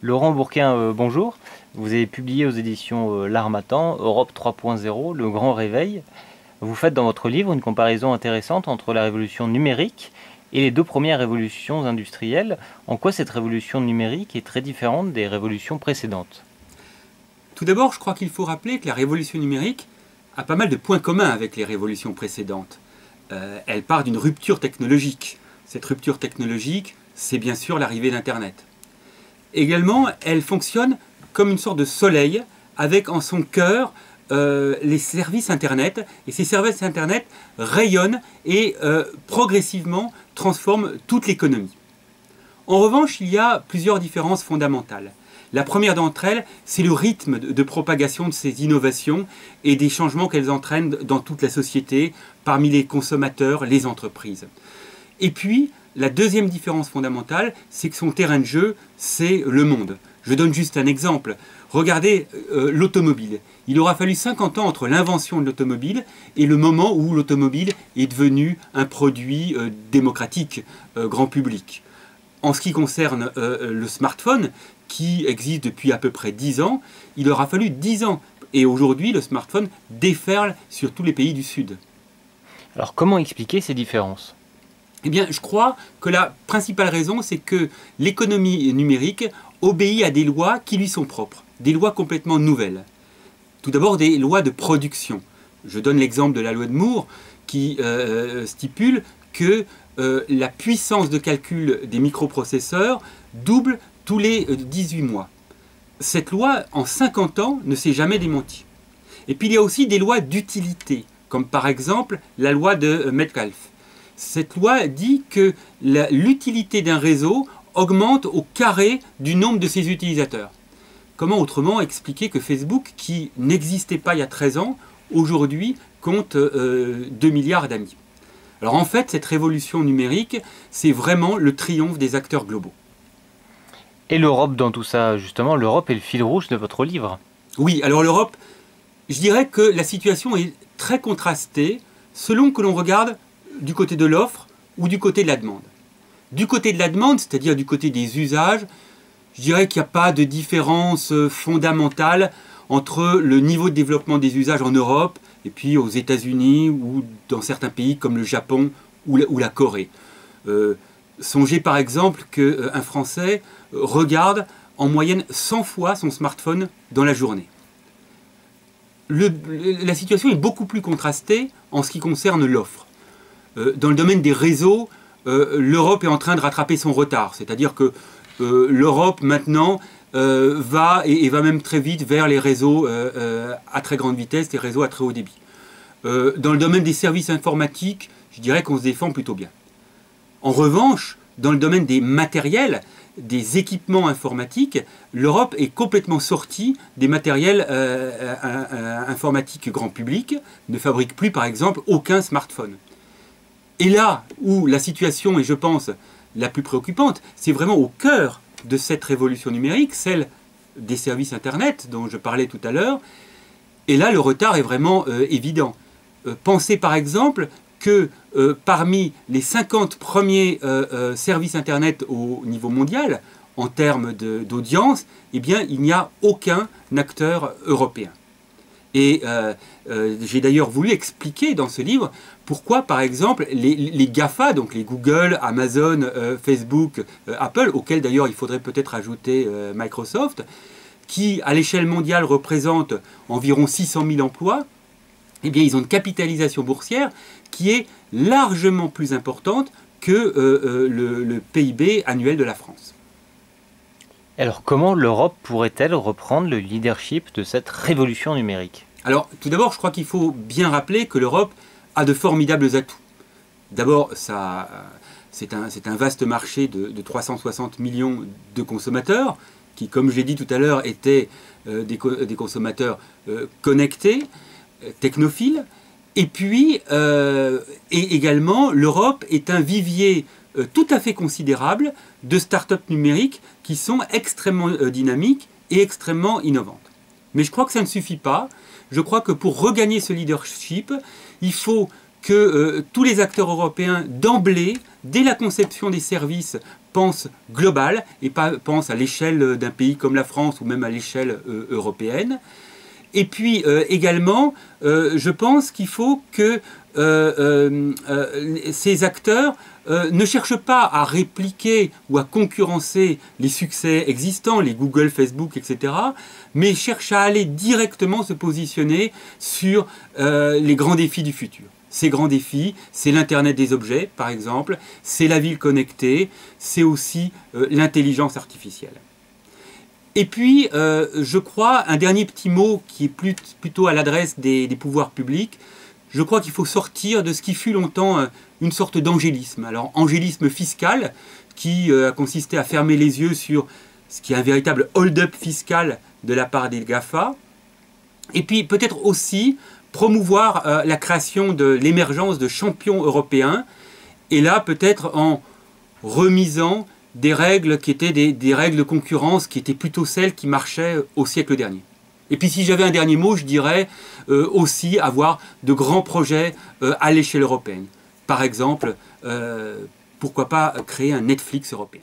Laurent Bourquin, bonjour. Vous avez publié aux éditions L'Harmattan, Europe 3.0, le grand réveil. Vous faites dans votre livre une comparaison intéressante entre la révolution numérique et les deux premières révolutions industrielles. En quoi cette révolution numérique est très différente des révolutions précédentes? Tout d'abord, je crois qu'il faut rappeler que la révolution numérique a pas mal de points communs avec les révolutions précédentes. Elle part d'une rupture technologique. Cette rupture technologique, c'est bien sûr l'arrivée d'Internet. Également, elle fonctionne comme une sorte de soleil avec en son cœur les services Internet. Et ces services Internet rayonnent et progressivement transforment toute l'économie. En revanche, il y a plusieurs différences fondamentales. La première d'entre elles, c'est le rythme de propagation de ces innovations et des changements qu'elles entraînent dans toute la société, parmi les consommateurs, les entreprises. Et puis, la deuxième différence fondamentale, c'est que son terrain de jeu, c'est le monde. Je donne juste un exemple. Regardez l'automobile. Il aura fallu 50 ans entre l'invention de l'automobile et le moment où l'automobile est devenu un produit démocratique, grand public. En ce qui concerne le smartphone, qui existe depuis à peu près 10 ans, il aura fallu 10 ans. Et aujourd'hui, le smartphone déferle sur tous les pays du Sud. Alors comment expliquer ces différences? Eh bien, je crois que la principale raison, c'est que l'économie numérique obéit à des lois qui lui sont propres, des lois complètement nouvelles. Tout d'abord, des lois de production. Je donne l'exemple de la loi de Moore qui stipule que la puissance de calcul des microprocesseurs double tous les 18 mois. Cette loi, en 50 ans, ne s'est jamais démentie. Et puis il y a aussi des lois d'utilité, comme par exemple la loi de Metcalfe. Cette loi dit que l'utilité d'un réseau augmente au carré du nombre de ses utilisateurs. Comment autrement expliquer que Facebook, qui n'existait pas il y a 13 ans, aujourd'hui compte 2 milliards d'amis? Alors en fait, cette révolution numérique, c'est vraiment le triomphe des acteurs globaux. Et l'Europe dans tout ça, justement, l'Europe est le fil rouge de votre livre. Oui, alors l'Europe, je dirais que la situation est très contrastée selon que l'on regarde du côté de l'offre ou du côté de la demande. Du côté de la demande, c'est-à-dire du côté des usages, je dirais qu'il n'y a pas de différence fondamentale entre le niveau de développement des usages en Europe et puis aux États-Unis ou dans certains pays comme le Japon ou la Corée. Songez par exemple qu'un Français regarde en moyenne 100 fois son smartphone dans la journée. La situation est beaucoup plus contrastée en ce qui concerne l'offre. Dans le domaine des réseaux, l'Europe est en train de rattraper son retard. C'est-à-dire que l'Europe maintenant va même très vite vers les réseaux à très grande vitesse, les réseaux à très haut débit. Dans le domaine des services informatiques, je dirais qu'on se défend plutôt bien. En revanche, dans le domaine des matériels, des équipements informatiques, l'Europe est complètement sortie des matériels informatiques grand public, ne fabrique plus par exemple aucun smartphone. Et là où la situation est, je pense, la plus préoccupante, c'est vraiment au cœur de cette révolution numérique, celle des services Internet dont je parlais tout à l'heure. Et là, le retard est vraiment évident. Pensez par exemple que parmi les 50 premiers services Internet au niveau mondial, en termes d'audience, eh bien, il n'y a aucun acteur européen. Et j'ai d'ailleurs voulu expliquer dans ce livre pourquoi, par exemple, les GAFA, donc les Google, Amazon, Facebook, Apple, auxquels d'ailleurs il faudrait peut-être ajouter Microsoft, qui à l'échelle mondiale représentent environ 600 000 emplois, eh bien, ils ont une capitalisation boursière qui est largement plus importante que le PIB annuel de la France. Alors comment l'Europe pourrait-elle reprendre le leadership de cette révolution numérique? Alors, tout d'abord, je crois qu'il faut bien rappeler que l'Europe a de formidables atouts. D'abord, c'est un vaste marché de 360 millions de consommateurs, qui, comme je l'ai dit tout à l'heure, étaient des consommateurs connectés, technophiles. Et puis, également, l'Europe est un vivier tout à fait considérable de start-up numériques qui sont extrêmement dynamiques et extrêmement innovantes. Mais je crois que ça ne suffit pas. Je crois que pour regagner ce leadership, il faut que tous les acteurs européens, d'emblée, dès la conception des services, pensent global et pas pensent à l'échelle d'un pays comme la France ou même à l'échelle européenne. Et puis également, je pense qu'il faut que ces acteurs ne cherchent pas à répliquer ou à concurrencer les succès existants, les Google, Facebook, etc., mais cherchent à aller directement se positionner sur les grands défis du futur. Ces grands défis, c'est l'Internet des objets, par exemple, c'est la ville connectée, c'est aussi l'intelligence artificielle. Et puis, je crois, un dernier petit mot qui est plutôt à l'adresse des pouvoirs publics, je crois qu'il faut sortir de ce qui fut longtemps une sorte d'angélisme. Alors, angélisme fiscal, qui a consisté à fermer les yeux sur ce qui est un véritable hold-up fiscal de la part des GAFA, et puis peut-être aussi promouvoir la création de l'émergence de champions européens, et là peut-être en remisant des règles qui étaient des règles de concurrence qui étaient plutôt celles qui marchaient au siècle dernier. Et puis si j'avais un dernier mot, je dirais aussi avoir de grands projets à l'échelle européenne. Par exemple, pourquoi pas créer un Netflix européen.